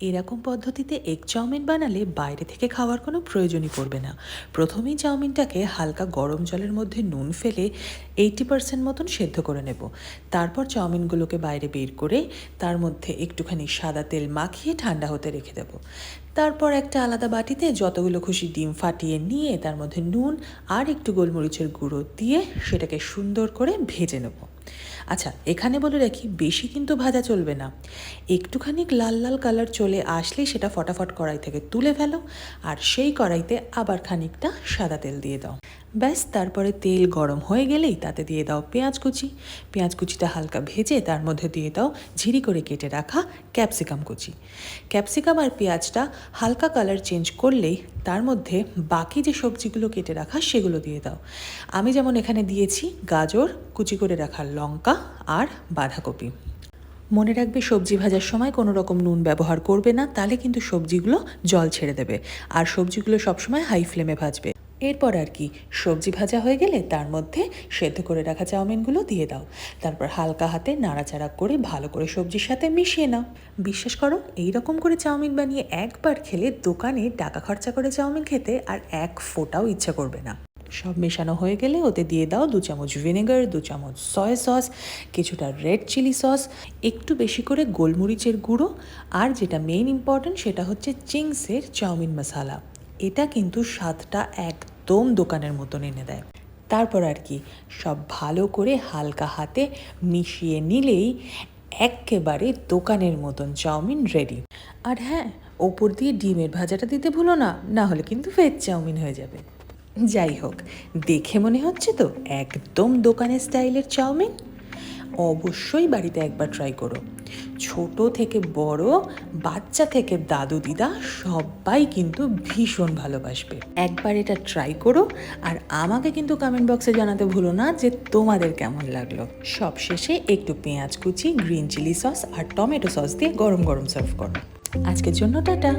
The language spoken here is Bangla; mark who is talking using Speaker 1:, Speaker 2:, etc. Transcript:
Speaker 1: এরকম পদ্ধতিতে এগ চাউমিন বানালে বাইরে থেকে খাওয়ার কোনো প্রয়োজনই পড়বে না। প্রথমেই চাউমিনটাকে হালকা গরম জলের মধ্যে নুন ফেলে 80% মতন সেদ্ধ করে নেব। তারপর চাউমিনগুলোকে বাইরে বের করে তার মধ্যে একটুখানি সাদা তেল মাখিয়ে ঠান্ডা হতে রেখে দেব। তারপর একটা আলাদা বাটিতে যতগুলো খুশি ডিম ফাটিয়ে নিয়ে তার মধ্যে নুন আর একটু গোলমরিচের গুঁড়ো দিয়ে সেটাকে সুন্দর করে ভেজে নেব। আচ্ছা, এখানে বলে রাখি, বেশি কিন্তু ভাজা চলবে না। একটুখানি লাল লাল কালার চলে আসলেই সেটা ফটাফট কড়াই থেকে তুলে ফেলো, আর সেই কড়াইতে আবার খানিকটা সাদা তেল দিয়ে দাও। ব্যাস, তারপরে তেল গরম হয়ে গেলেই তাতে দিয়ে দাও পেঁয়াজ কুচি। পেঁয়াজ কুচিটা হালকা ভেজে তার মধ্যে দিয়ে দাও ঝিরি করে কেটে রাখা ক্যাপসিকাম কুচি। ক্যাপসিকাম আর পেঁয়াজটা হালকা কালার চেঞ্জ করলেই তার মধ্যে বাকি যে সবজিগুলো কেটে রাখা সেগুলো দিয়ে দাও। আমি যেমন এখানে দিয়েছি গাজর, কুচি করে রাখা লঙ্কা আর বাঁধাকপি। মনে রাখবে, সবজি ভাজার সময় কোনো রকম নুন ব্যবহার করবে না, তাহলে কিন্তু সবজিগুলো জল ছেড়ে দেবে। আর সবজিগুলো সবসময় হাই ফ্লেমে ভাজবে। এরপর আর কি, সবজি ভাজা হয়ে গেলে তার মধ্যে সেদ্ধ করে রাখা চাউমিনগুলো দিয়ে দাও। তারপর হালকা হাতে নাড়াচাড়া করে ভালো করে সবজির সাথে মিশিয়ে নাও। বিশ্বাস করো, এই রকম করে চাউমিন বানিয়ে একবার খেলে দোকানে টাকা খরচা করে চাউমিন খেতে আর এক ফোঁটাও ইচ্ছা করবে না। সব মেশানো হয়ে গেলে ওতে দিয়ে দাও 2 চামচ ভিনেগার, 2 চামচ সয়া সস, কিছুটা রেড চিলি সস, একটু বেশি করে গোলমরিচের গুঁড়ো, আর যেটা মেইন ইম্পর্ট্যান্ট সেটা হচ্ছে চিংসের চাউমিন মশালা। এটা কিন্তু স্বাদটা একদম দোকানের মতন এনে দেয়। তারপর আর কি, সব ভালো করে হালকা হাতে মিশিয়ে নিলেই এক্কেবারে দোকানের মতন চাউমিন রেডি। আর হ্যাঁ, ওপর দিয়ে ডিমের ভাজাটা দিতে ভুলো না, না হলে কিন্তু ভেজ চাউমিন হয়ে যাবে। যাই হোক, দেখে মনে হচ্ছে তো একদম দোকানের স্টাইলের চাউমিন। অবশ্যই বাড়িতে একবার ট্রাই করো। ছোট থেকে বড়, বাচ্চা থেকে দাদু দিদা সবাই কিন্তু ভীষণ ভালোবাসবে। একবার এটা ট্রাই করো, আর আমাকে কিন্তু কমেন্ট বক্সে জানাতে ভুলো না যে তোমাদের কেমন লাগলো। সব শেষে একটু পেঁয়াজ কুচি, গ্রিন চিলি সস আর টমেটো সস দিয়ে গরম গরম সার্ভ করো। আজকের জন্য টাটা।